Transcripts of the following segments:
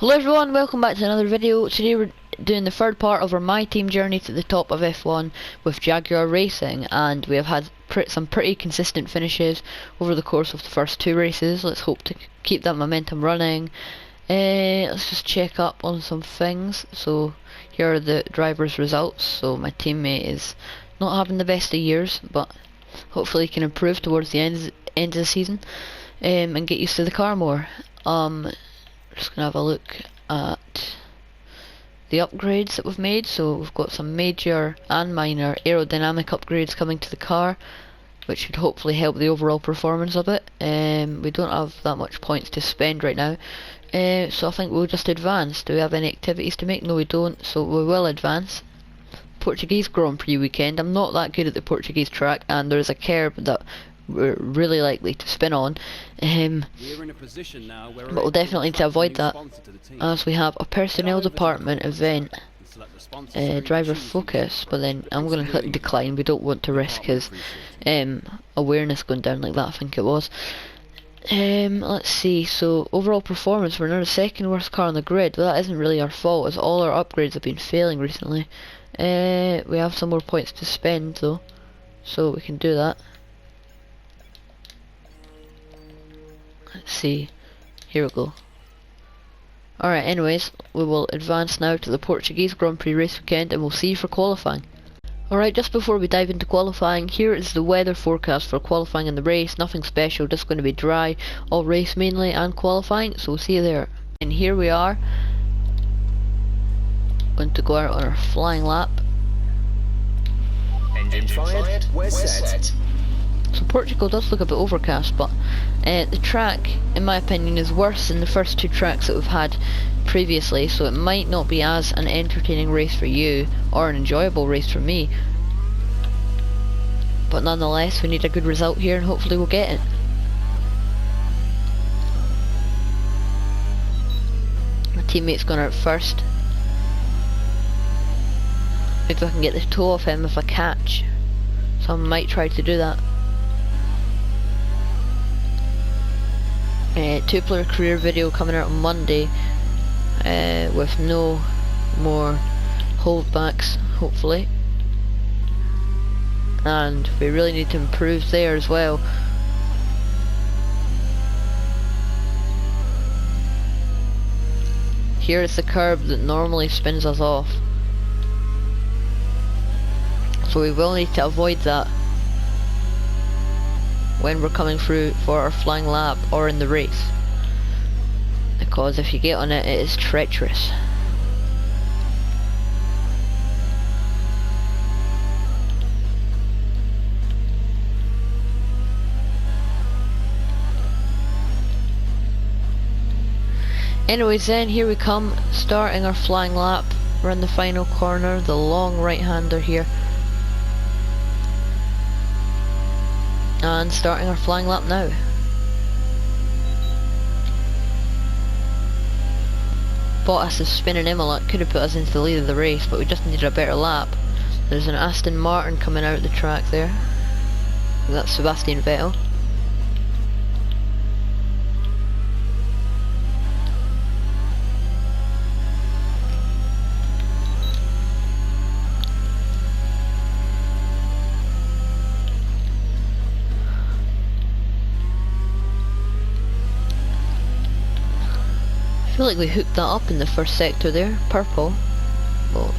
Hello everyone, welcome back to another video. Today we're doing the third part of our My Team journey to the top of F1 with Jaguar Racing, and we have had some pretty consistent finishes over the course of the first two races. Let's hope to keep that momentum running. Let's just check up on some things. So here are the drivers' results. So my teammate is not having the best of years, but hopefully he can improve towards the end of the season and get used to the car more. Just gonna have a look at the upgrades that we've made. So we've got some major and minor aerodynamic upgrades coming to the car, which should hopefully help the overall performance of it. We don't have that much points to spend right now, so I think we'll just advance. Do we have any activities to make? No, we don't, so we will advance. Portuguese Grand Prix weekend. I'm not that good at the Portuguese track, and there's a curb that we're really likely to spin on, but we'll definitely need to avoid that, as we have a personnel department event, driver focus. But then I'm going to click decline. We don't want to risk his awareness going down like that, I think it was. Let's see, so overall performance, we're now the second worst car on the grid. Well, that isn't really our fault, as all our upgrades have been failing recently. We have some more points to spend though, so we can do that. Let's see, here we go. Alright, anyways, we will advance now to the Portuguese Grand Prix race weekend, and we'll see you for qualifying. Alright, just before we dive into qualifying, here is the weather forecast for qualifying in the race. Nothing special, just going to be dry all race mainly and qualifying, so we'll see you there. And here we are, going to go out on our flying lap. Engine fired, we're set. So Portugal does look a bit overcast, but the track, in my opinion, is worse than the first two tracks that we've had previously, so it might not be as an entertaining race for you, or an enjoyable race for me. But nonetheless, we need a good result here, and hopefully we'll get it. My teammate's gone out first. Maybe I can get the toe off him if I catch, so I might try to do that. Two-player career video coming out on Monday, with no more holdbacks, hopefully. And we really need to improve there as well. Here is the curb that normally spins us off, so we will need to avoid that when we're coming through for our flying lap or in the race, because if you get on it, it is treacherous. Anyways then, here we come, starting our flying lap. We're in the final corner, the long right hander here, and starting our flying lap now. Bottas is spinning Imola. Could have put us into the lead of the race, but we just needed a better lap. There's an Aston Martin coming out of the track there. That's Sebastian Vettel. I feel like we hooked that up in the first sector there, purple. Well,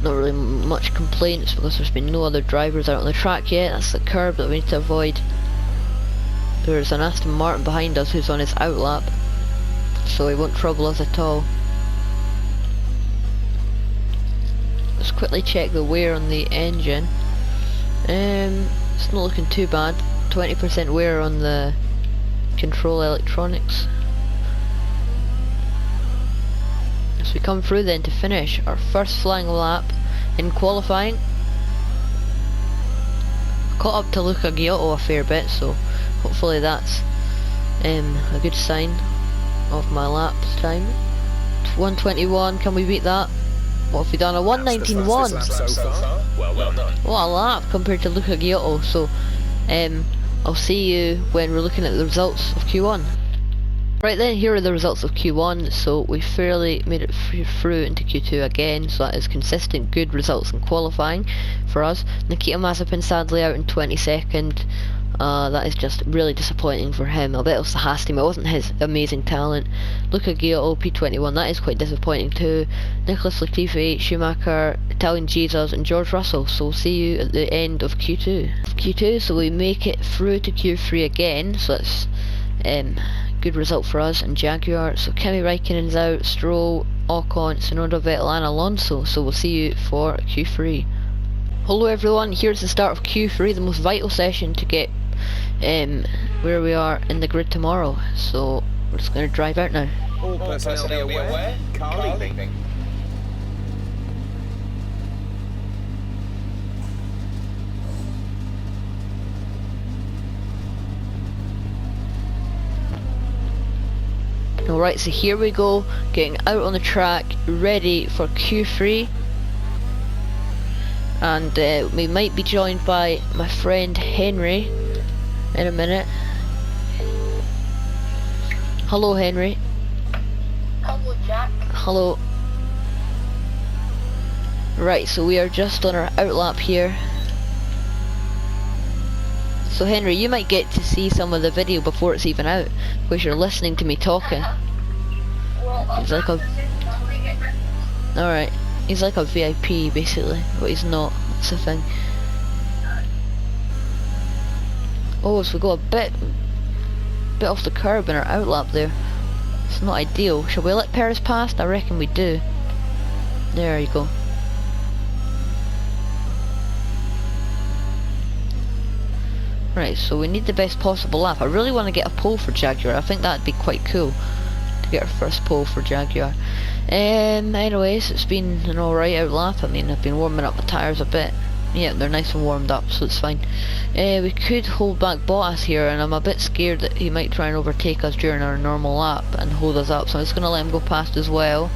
not really much complaints because there's been no other drivers out on the track yet. That's the curb that we need to avoid. There's an Aston Martin behind us who's on his outlap, so he won't trouble us at all. Let's quickly check the wear on the engine. It's not looking too bad. 20% wear on the control electronics. We come through then to finish our first flying lap in qualifying. Caught up to Luca Giotto a fair bit, so hopefully that's a good sign of my lap time. 121, can we beat that? What have we done? A 119.1. Well done. What a lap compared to Luca Giotto. So I'll see you when we're looking at the results of Q1. Right then, here are the results of Q1. So we fairly made it through into Q2 again, so that is consistent, good results in qualifying for us. Nikita Mazepin sadly out in 22nd. That is just really disappointing for him. I bet it was the Haas team, it wasn't his amazing talent. Luca Ghiotto P21, that is quite disappointing too. Nicholas Latifi, Schumacher, Italian Jesus and George Russell. So we'll see you at the end of Q2. So we make it through to Q3 again, so that's good result for us and Jaguar. So Kimi Raikkonen's out, Stroll, Ocon, Tsunoda, Vettel and Alonso. So we'll see you for Q3. Hello everyone, here's the start of Q3, the most vital session to get where we are in the grid tomorrow. So we're just going to drive out now. All personnel be aware. Car leaving. Alright, so here we go, getting out on the track, ready for Q3. And we might be joined by my friend Henry in a minute. Hello Henry. Hello Jack. Hello. Right, so we are just on our outlap here. So Henry, you might get to see some of the video before it's even out, because you're listening to me talking. He's like a... Alright, he's like a VIP basically, but he's not, that's the thing. Oh, so we got a bit off the curb in our outlap there. It's not ideal. Shall we let Perez pass? I reckon we do. There you go. Right, so we need the best possible lap. I really want to get a pole for Jaguar. I think that'd be quite cool to get our first pole for Jaguar. Anyways, it's been an alright out lap. I mean, I've been warming up the tyres a bit. Yeah, they're nice and warmed up, so it's fine. We could hold back Bottas here, and I'm a bit scared that he might try and overtake us during our normal lap and hold us up. So I'm just going to let him go past as well.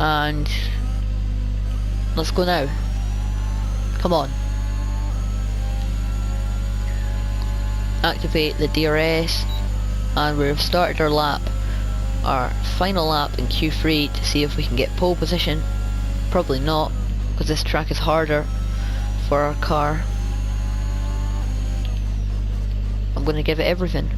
And let's go now. Come on. Activate the DRS, and we've started our lap, our final lap in Q3 to see if we can get pole position. Probably not, because this track is harder for our car. I'm going to give it everything.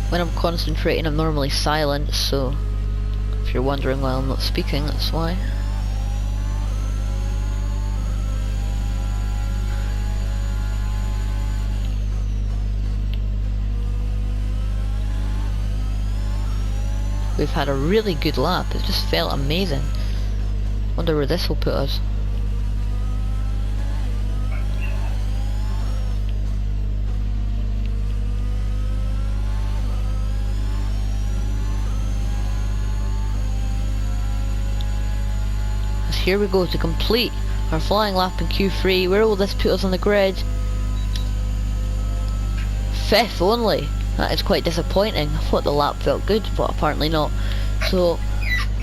When I'm concentrating, I'm normally silent, so if you're wondering why I'm not speaking, that's why. We've had a really good lap, it just felt amazing. Wonder where this will put us. Here we go to complete our flying lap in Q3. Where will this put us on the grid? 5th only. That is quite disappointing. I thought the lap felt good, but apparently not. So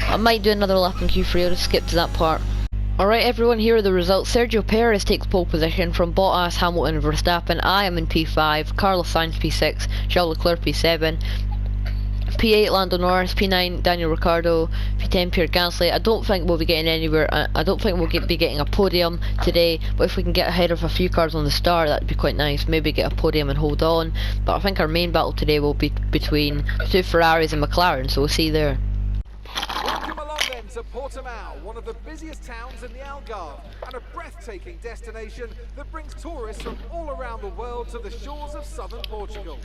I might do another lap in Q3. I'll just skip to that part. Alright everyone, here are the results. Sergio Perez takes pole position from Bottas, Hamilton and Verstappen. I am in P5, Carlos Sainz P6, Charles Leclerc P7. P8 Lando Norris, P9 Daniel Ricciardo, P10 Pierre Gasly. I don't think we'll be getting anywhere. I don't think we'll be getting a podium today, but if we can get ahead of a few cars on the start, that'd be quite nice. Maybe get a podium and hold on. But I think our main battle today will be between 2 Ferraris and McLaren, so we'll see you there. Welcome along then to Portimao, one of the busiest towns in the Algarve, and a breathtaking destination that brings tourists from all around the world to the shores of southern Portugal.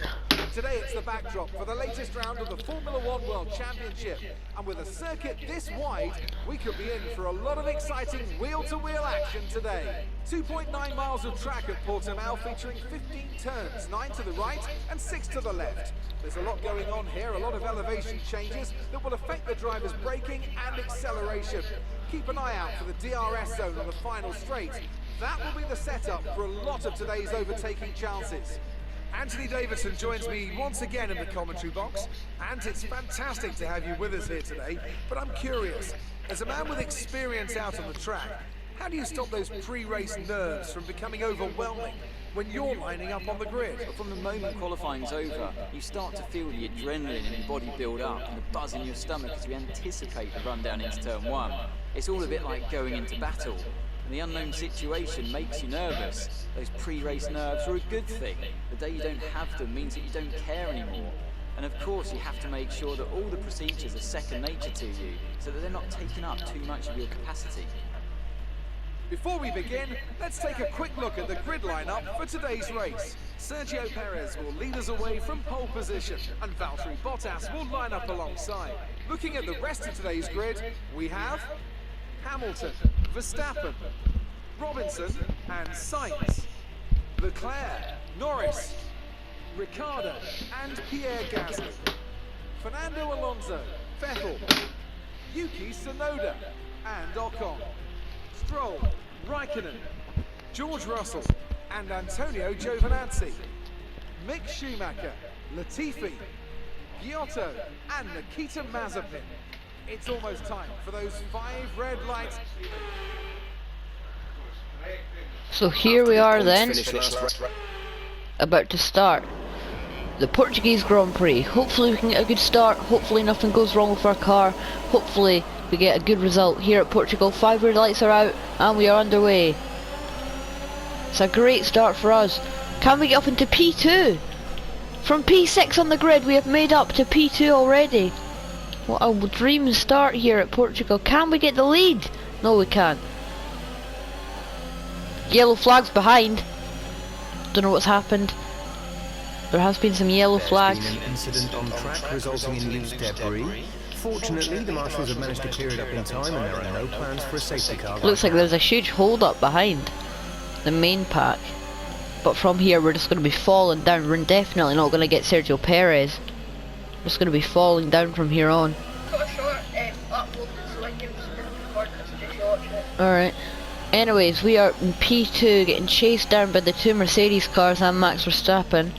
Today it's the backdrop for the latest round of the Formula One World Championship, and with a circuit this wide, we could be in for a lot of exciting wheel-to-wheel action today. 2.9 miles of track at Portimao featuring 15 turns, 9 to the right and 6 to the left. There's a lot going on here, a lot of elevation changes that will affect the driver's braking and acceleration. Keep an eye out for the DRS zone on the final straight. That will be the setup for a lot of today's overtaking chances. Anthony Davidson joins me once again in the commentary box, and it's fantastic to have you with us here today, but I'm curious, as a man with experience out on the track, how do you stop those pre-race nerves from becoming overwhelming when you're lining up on the grid? From the moment qualifying's over, you start to feel the adrenaline in your body build up and the buzz in your stomach as you anticipate the run down into turn one. It's all a bit like going into battle. And the unknown situation makes you nervous. Those pre-race nerves are a good thing. The day you don't have them means that you don't care anymore. And of course you have to make sure that all the procedures are second nature to you, so that they're not taking up too much of your capacity. Before we begin, let's take a quick look at the grid lineup for today's race. Sergio Perez will lead us away from pole position, and Valtteri Bottas will line up alongside. Looking at the rest of today's grid, we have Hamilton, Verstappen, Robinson and Sainz, Leclerc, Norris, Ricciardo and Pierre Gasly, Fernando Alonso, Vettel, Yuki Tsunoda and Ocon, Stroll, Raikkonen, George Russell and Antonio Giovinazzi, Mick Schumacher, Latifi, Giotto and Nikita Mazepin. It's almost time for those 5 red lights. So here we are then, about to start the Portuguese Grand Prix. Hopefully we can get a good start, hopefully nothing goes wrong with our car, hopefully we get a good result here at Portugal. 5 red lights are out and we are underway. It's a great start for us. Can we get up into P2? From P6 on the grid we have made up to P2 already. What a dream start here at Portugal. Can we get the lead? No, we can't. Yellow flags behind. Don't know what's happened. There has been some yellow flags. There's been an incident on track resulting in loose debris. Fortunately, the marshals have managed to clear it up in time and there are no plans for a safety car. Looks like there's a huge hold up behind the main pack. But from here we're just going to be falling down. We're definitely not going to get Sergio Perez. We're just going to be falling down from here on. Got a short upload so I can record this to short it. Alright. Anyways, we are in P2 getting chased down by the 2 Mercedes cars and Max Verstappen.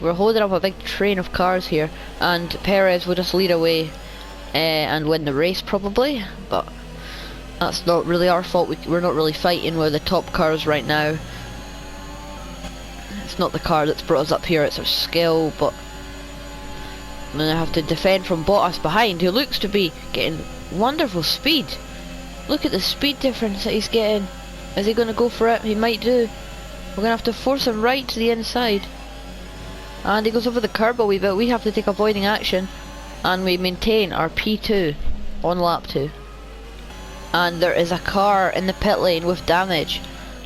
We're holding up a big train of cars here and Perez will just lead away and win the race probably, but that's not really our fault. We're not really fighting with the top cars right now. It's not the car that's brought us up here, it's our skill, but I'm going to have to defend from Bottas behind, who looks to be getting wonderful speed. Look at the speed difference that he's getting. Is he going to go for it? He might do. We're going to have to force him right to the inside. And he goes over the curb a wee bit. We have to take avoiding action. And we maintain our P2 on lap 2. And there is a car in the pit lane with damage.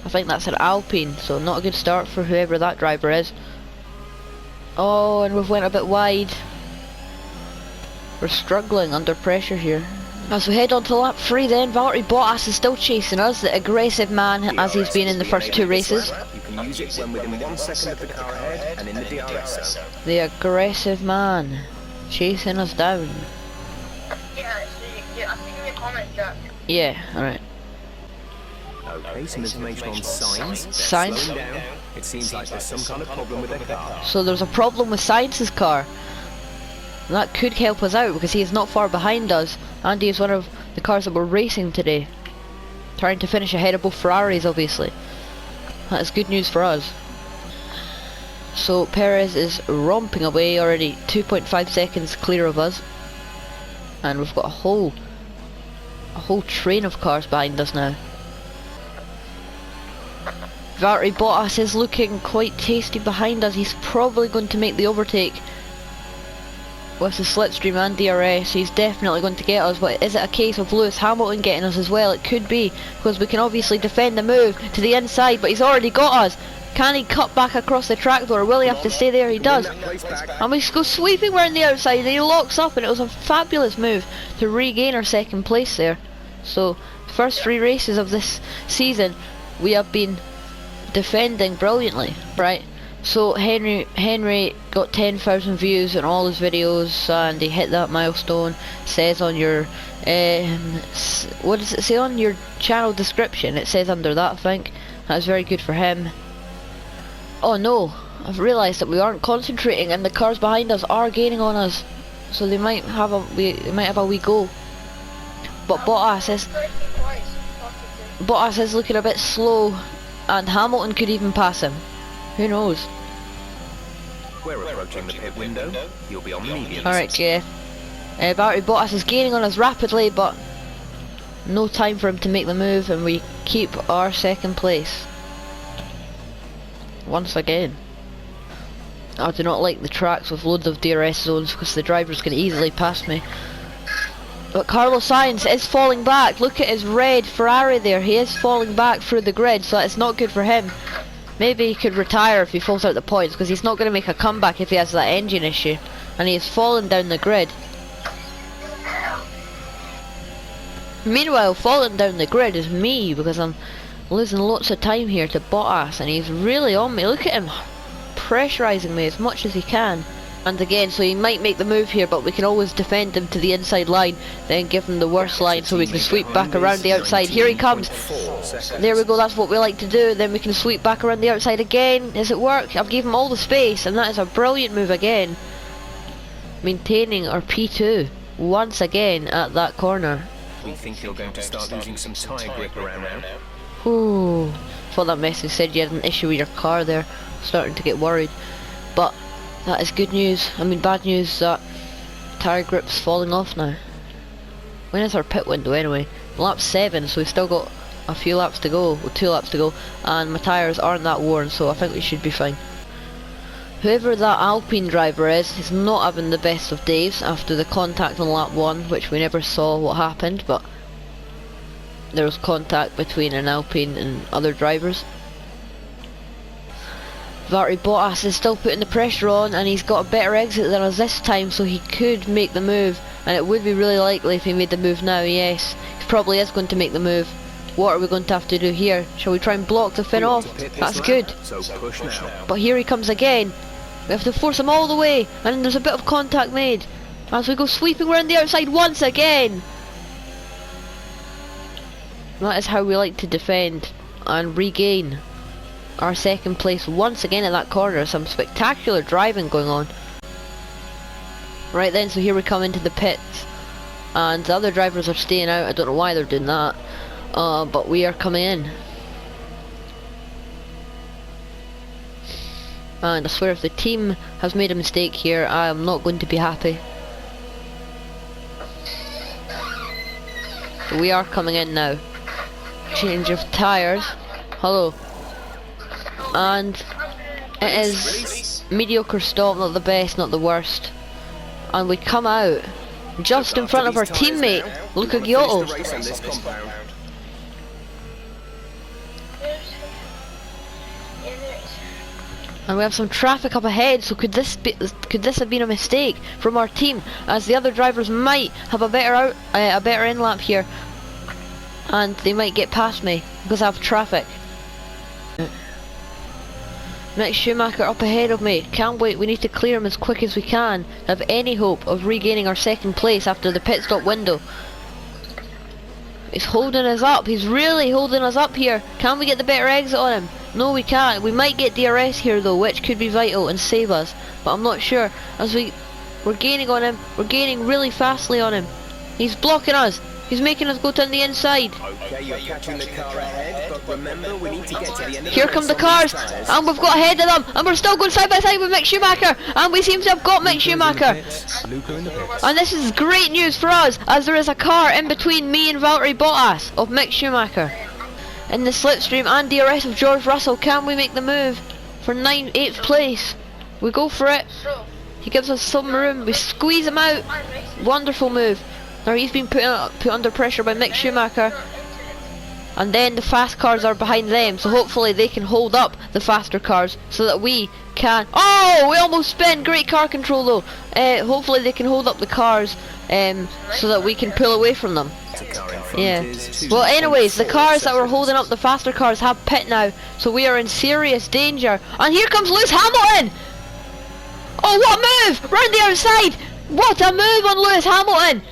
I think that's an Alpine, so not a good start for whoever that driver is. Oh, and we've went a bit wide. We're struggling under pressure here. As we head on to lap 3 then, Valtteri Bottas is still chasing us, the aggressive man as he's been in the first 2 races. You can use it when within 1 second of the car ahead and in the DRS zone. The aggressive man chasing us down. Yeah, so I think in the comments, Jack. Yeah, alright. Okay, some information on Sainz. Sainz? Slowing down. It seems like there's some kind of problem with their car. So there's a problem with Sainz's car. And that could help us out because he is not far behind us and he is one of the cars that we're racing today. Trying to finish ahead of both Ferraris obviously. That is good news for us. So Perez is romping away already, 2.5 seconds clear of us. And we've got a whole train of cars behind us now. Valtteri Bottas is looking quite tasty behind us. He's probably going to make the overtake with the slipstream and DRS. He's definitely going to get us, but is it a case of Lewis Hamilton getting us as well? It could be, because we can obviously defend the move to the inside, but he's already got us. Can he cut back across the track though, or will he have to stay there? He does. And we go sweeping around the outside and he locks up, and it was a fabulous move to regain our second place there. So, first 3 races of this season, we have been defending brilliantly, right? So Henry got 10,000 views on all his videos, and he hit that milestone. Says on your what does it say on your channel description? It says under that, I think. That's very good for him. Oh no, I've realised that we aren't concentrating, and the cars behind us are gaining on us, so they might have a wee go. But Bottas is looking a bit slow, and Hamilton could even pass him. Who knows? We're approaching the pit window. You'll be on the mediums. Alright, Jeff. Valtteri Bottas is gaining on us rapidly, but no time for him to make the move, and we keep our second place. Once again. I do not like the tracks with loads of DRS zones, because the drivers can easily pass me. But Carlos Sainz is falling back. Look at his red Ferrari there. He is falling back through the grid, so it's not good for him. Maybe he could retire if he falls out the points, because he's not going to make a comeback if he has that engine issue. And he is falling down the grid. Meanwhile, falling down the grid is me, because I'm losing lots of time here to Bottas, and he's really on me. Look at him pressurising me as much as he can. And again, so he might make the move here, but we can always defend him to the inside line, then give him the worst line so we can sweep back around the outside. Here he comes. There we go, that's what we like to do. Then we can sweep back around the outside again. Does it work? I've given him all the space, and that is a brilliant move again. Maintaining our P2 once again at that corner. We think you're going to start losing some tyre grip around now. Ooh, thought that message said you had an issue with your car there. Starting to get worried. But that is good news. I mean, bad news that tyre grip's falling off now. When is our pit window anyway? Lap 7, so we've still got a few laps to go, well, 2 laps to go, and my tyres aren't that worn, so I think we should be fine. Whoever that Alpine driver is not having the best of days after the contact on lap 1, which we never saw what happened, but there was contact between an Alpine and other drivers. Valtteri Bottas is still putting the pressure on, and he's got a better exit than us this time, so he could make the move, and it would be really likely if he made the move now. Yes, he probably is going to make the move. What are we going to have to do here? Shall we try and block the fin off? That's good. So push now. But here he comes again. We have to force him all the way, and there's a bit of contact made as we go sweeping around the outside once again. That is how we like to defend and regain our second place once again at that corner. Some spectacular driving going on. Right then, so here we come into the pits, and the other drivers are staying out. I don't know why they're doing that, but we are coming in. And I swear, if the team has made a mistake here, I am not going to be happy. So we are coming in now. Change of tyres. Hello. And it is mediocre stop, not the best, not the worst. And we come out just in front of our teammate, Luca Giotto. And we have some traffic up ahead, so could this have been a mistake from our team, as the other drivers might have a better in lap here, and they might get past me because I have traffic. Next Schumacher up ahead of me. Can't wait, we need to clear him as quick as we can to have any hope of regaining our second place after the pit stop window. He's holding us up, he's really holding us up here. Can we get the better exit on him? No, we can't. We might get DRS here though, which could be vital and save us, but I'm not sure. As we're gaining on him, we're gaining really fastly on him. He's blocking us. He's making us go down the inside. Okay, you're catching the car ahead, but remember, we need to get to the end of Here come the cars, and we've got ahead of them, and we're still going side by side with Mick Schumacher, and we seem to have got Mick Schumacher. And this is great news for us, as there is a car in between me and Valtteri Bottas of Mick Schumacher. In the slipstream and DRS of George Russell, can we make the move for 8th place? We go for it. He gives us some room, we squeeze him out. Wonderful move. Now he's been put under pressure by Mick Schumacher, and then the fast cars are behind them, so hopefully they can hold up the faster cars so that we can... Oh, we almost spin. Great car control though. Hopefully they can hold up the cars so that we can pull away from them. chapter car in front Yeah. is 2.4 Well, anyways, the cars that were seconds. holding up the faster cars have pit now, so we are in serious danger. And here comes Lewis Hamilton! Oh, what a move! Round the outside! What a move on Lewis Hamilton!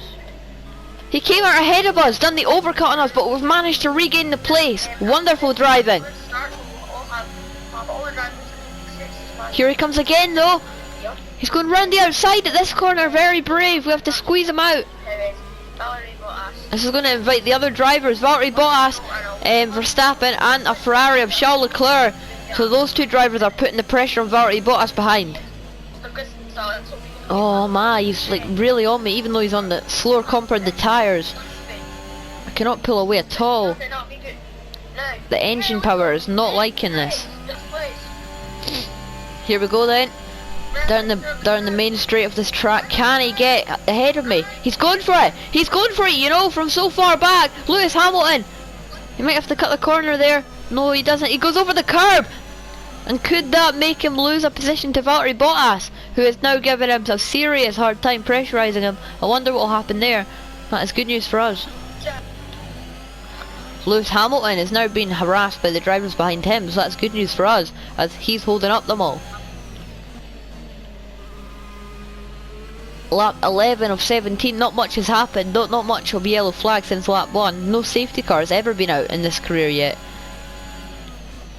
He came out ahead of us, done the overcut on us, but we've managed to regain the place. Wonderful driving. Let's start, so we'll all have all the drivers in sixes, man. Here he comes again, though. Yep. He's going round the outside at this corner. Very brave. We have to squeeze him out. Anyways, Valerie Bottas. This is going to invite the other drivers, Valtteri Bottas, Verstappen, and a Ferrari of Charles Leclerc. So those two drivers are putting the pressure on Valtteri Bottas behind. Oh my, he's like really on me, even though he's on the slower compound of the tyres. I cannot pull away at all. The engine power is not liking this. Here we go then. Down the main straight of this track. Can he get ahead of me? He's going for it. He's going for it, you know, from so far back. Lewis Hamilton. He might have to cut the corner there. No, he doesn't. He goes over the curb. And could that make him lose a position to Valtteri Bottas, who is now giving him a serious hard time pressurising him? I wonder what will happen there. That is good news for us. Lewis Hamilton is now being harassed by the drivers behind him, so that's good news for us, as he's holding up them all. Lap 11 of 17, not much has happened, not much of yellow flag since lap 1. No safety car has ever been out in this career yet.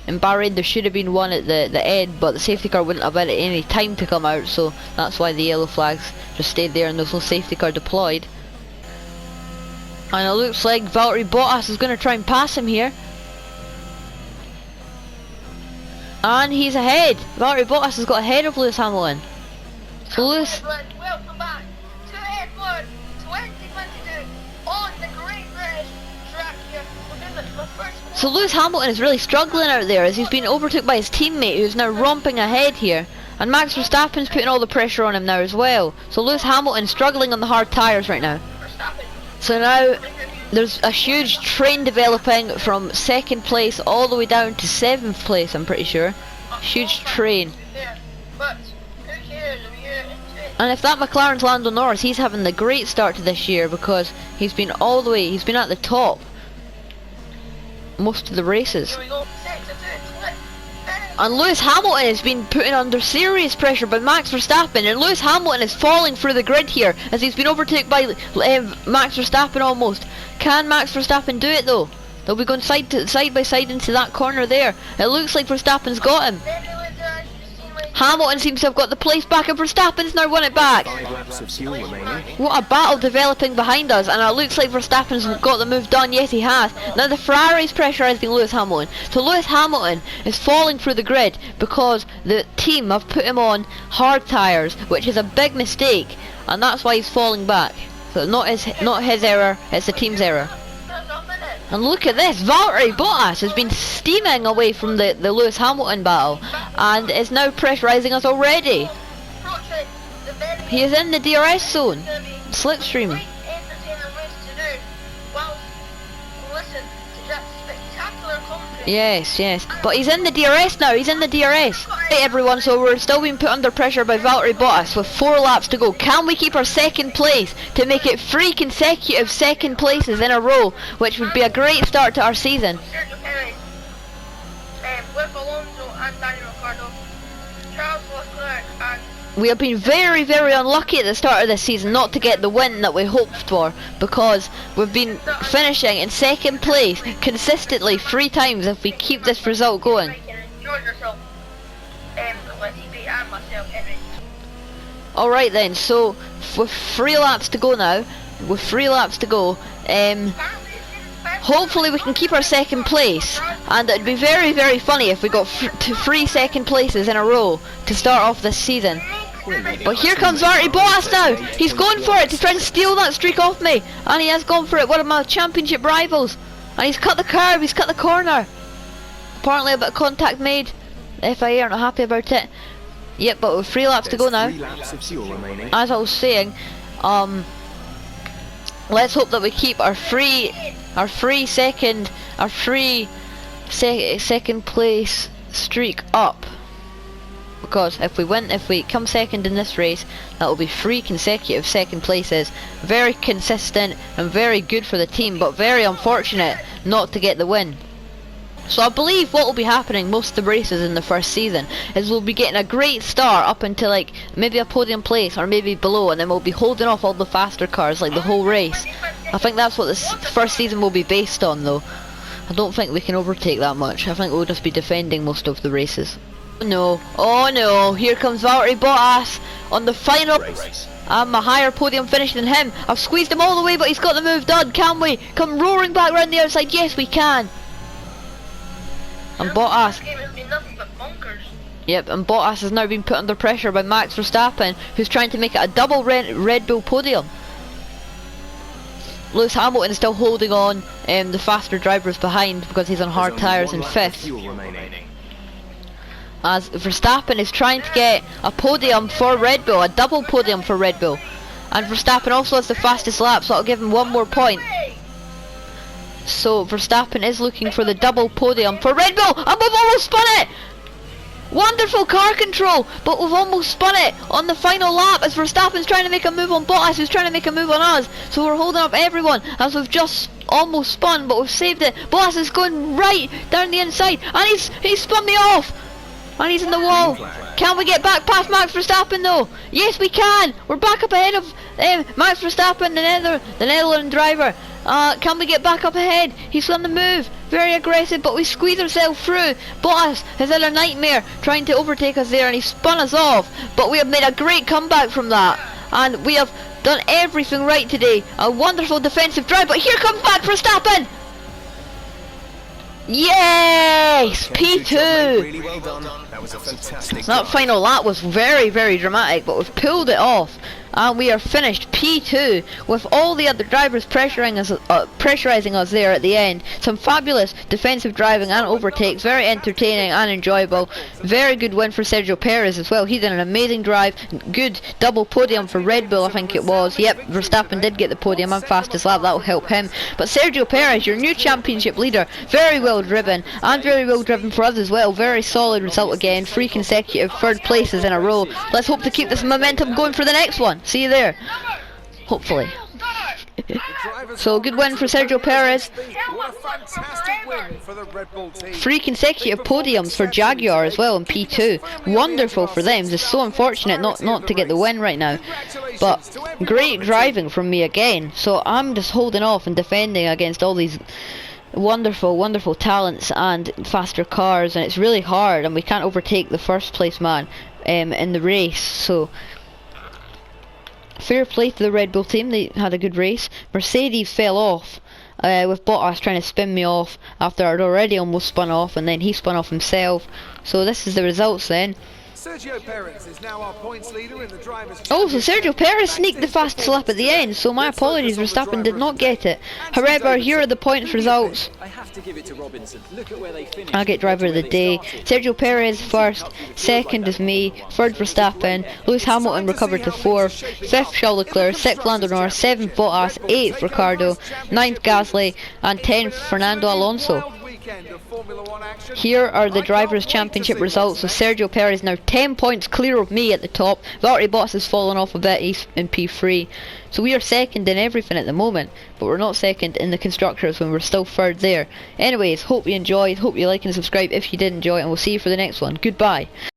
In Bahrain there should have been one at the end, but the safety car wouldn't have had any time to come out, so that's why the yellow flags just stayed there and there's no safety car deployed. And it looks like Valtteri Bottas is going to try and pass him here. And he's ahead. Valtteri Bottas has got ahead of Lewis Hamilton. So Lewis... Welcome back to F1 2022 on the Great British track here. We're doing the first one. So Lewis Hamilton is really struggling out there as he's been overtook by his teammate who's now romping ahead here. And Max Verstappen's putting all the pressure on him now as well. So Lewis Hamilton's struggling on the hard tyres right now. So now there's a huge train developing from 2nd place all the way down to 7th place, I'm pretty sure. Huge train. But who cares? We're into it. And if that McLaren's Lando Norris, he's having the great start to this year because he's been all the way, he's been at the top most of the races. Here we go. 6 to 2. And Lewis Hamilton has been putting under serious pressure by Max Verstappen, and Lewis Hamilton is falling through the grid here as he's been overtaken by Max Verstappen almost. Can Max Verstappen do it though? They'll be going side by side into that corner there. It looks like Verstappen's got him. Hamilton seems to have got the place back and Verstappen's now won it back. 5 laps of fuel remaining. What a battle developing behind us, and it looks like Verstappen's got the move done. Yes, he has. Now the Ferrari's pressurising Lewis Hamilton. So Lewis Hamilton is falling through the grid because the team have put him on hard tyres, which is a big mistake, and that's why he's falling back. So not his error, it's the team's error. And look at this, Valtteri Bottas has been steaming away from the Lewis Hamilton battle and is now pressurising us already. He is in the DRS zone, slipstream. Yes, but he's in the DRS now, he's in the DRS. Right everyone, so we're still being put under pressure by Valtteri Bottas with 4 laps to go. Can we keep our 2nd place to make it 3 consecutive 2nd places in a row, which would be a great start to our season? With Alonso and Daniel Ricciardo, Charles Leclerc and We have been very, very unlucky at the start of this season not to get the win that we hoped for, because we've been finishing in 2nd place consistently 3 times if we keep this result going. Alright then, so with 3 laps to go now, hopefully we can keep our 2nd place, and it'd be very, very funny if we got 3 2nd places in a row to start off this season. But here comes Valtteri Bottas now. He's going for it to try and steal that streak off me, and he has gone for it, one of my championship rivals. And he's cut the curb, he's cut the corner. Apparently a bit of contact made. The FIA are not happy about it. Yep, but with 3 laps to go now. 3 laps of fuel remaining. As I was saying, let's hope that we keep our second place streak up. because if we come second in this race, that will be 3 consecutive second places. Very consistent and very good for the team, but very unfortunate not to get the win. So I believe what will be happening most of the races in the first season is we'll be getting a great start up until like maybe a podium place or maybe below, and then we'll be holding off all the faster cars like the whole race. I think that's what this first season will be based on though. I don't think we can overtake that much. I think we'll just be defending most of the races. Oh no, here comes Valtteri Bottas on the final race. I'm a higher podium finish than him. I've squeezed him all the way, but he's got the move done. Can we come roaring back around the outside? Yes, we can. And Bottas, yep, and Bottas has now been put under pressure by Max Verstappen, who's trying to make it a double Red Bull podium. Lewis Hamilton is still holding on the faster drivers behind because he's on hard tyres in 5th. As Verstappen is trying to get a podium for Red Bull, a double podium for Red Bull. And Verstappen also has the fastest lap, so that'll give him 1 more point. So Verstappen is looking for the double podium for Red Bull, and we've almost spun it! Wonderful car control, but we've almost spun it on the final lap as Verstappen's trying to make a move on Bottas, who's trying to make a move on us. So we're holding up everyone as we've just almost spun, but we've saved it. Bottas is going right down the inside, and he's spun me off, and he's in the wall. Can we get back past Max Verstappen though? Yes, we can. We're back up ahead of Max Verstappen, the Netherlands driver. Can we get back up ahead? He's on the move, very aggressive, but we squeeze ourselves through. Bottas has had a nightmare trying to overtake us there, and he spun us off, but we have made a great comeback from that, and we have done everything right today. A wonderful defensive drive, but here comes Max Verstappen. Yes, P2. Really well done. That was a fantastic That final lap was very, very dramatic, but we've pulled it off, and we are finished P2 with all the other drivers pressurizing us there at the end. Some fabulous defensive driving and overtakes, very entertaining and enjoyable. Very good win for Sergio Perez as well. He did an amazing drive. Good double podium for Red Bull, I think it was. Yep, Verstappen did get the podium and fastest lap. That will help him. But Sergio Perez, your new championship leader, very well driven, and very well driven for us as well. Very solid result again. 3 consecutive 3rd places in a row. Let's hope to keep this momentum going for the next one. See you there, hopefully. So good win for Sergio Perez. What a fantastic win for the Red Bull team. 3 consecutive podiums for Jaguar as well in P2. Wonderful for them. Just so unfortunate not to get the win right now. But great driving from me again. So I'm just holding off and defending against all these wonderful talents and faster cars, and it's really hard, and we can't overtake the first place man in the race. So fair play to the Red Bull team, they had a good race. Mercedes fell off with Bottas trying to spin me off after I'd already almost spun off, and then he spun off himself. So this is the results then. Sergio Perez is now our points leader in the drivers' Oh, so Sergio Perez sneaked the fastest lap at the end, so my apologies, Verstappen did not get it. However, here are the points results. I have to give it to Robinson. Look at where they finished. I get driver of the day. Sergio Perez first, second is me, 3rd Verstappen, Lewis Hamilton recovered to 4th, 5th Charles Leclerc, 6th Lando Norris, 7th Bottas, 8th Ricciardo, 9th Gasly, and 10th Fernando Alonso. Here are the Drivers' Championship results. So Sergio Perez now 10 points clear of me at the top. Valtteri Bottas has fallen off a bit, he's in P3. So we are second in everything at the moment, but we're not second in the Constructors when we're still 3rd there. Anyways, hope you enjoyed, hope you like and subscribe if you did enjoy, and we'll see you for the next one. Goodbye.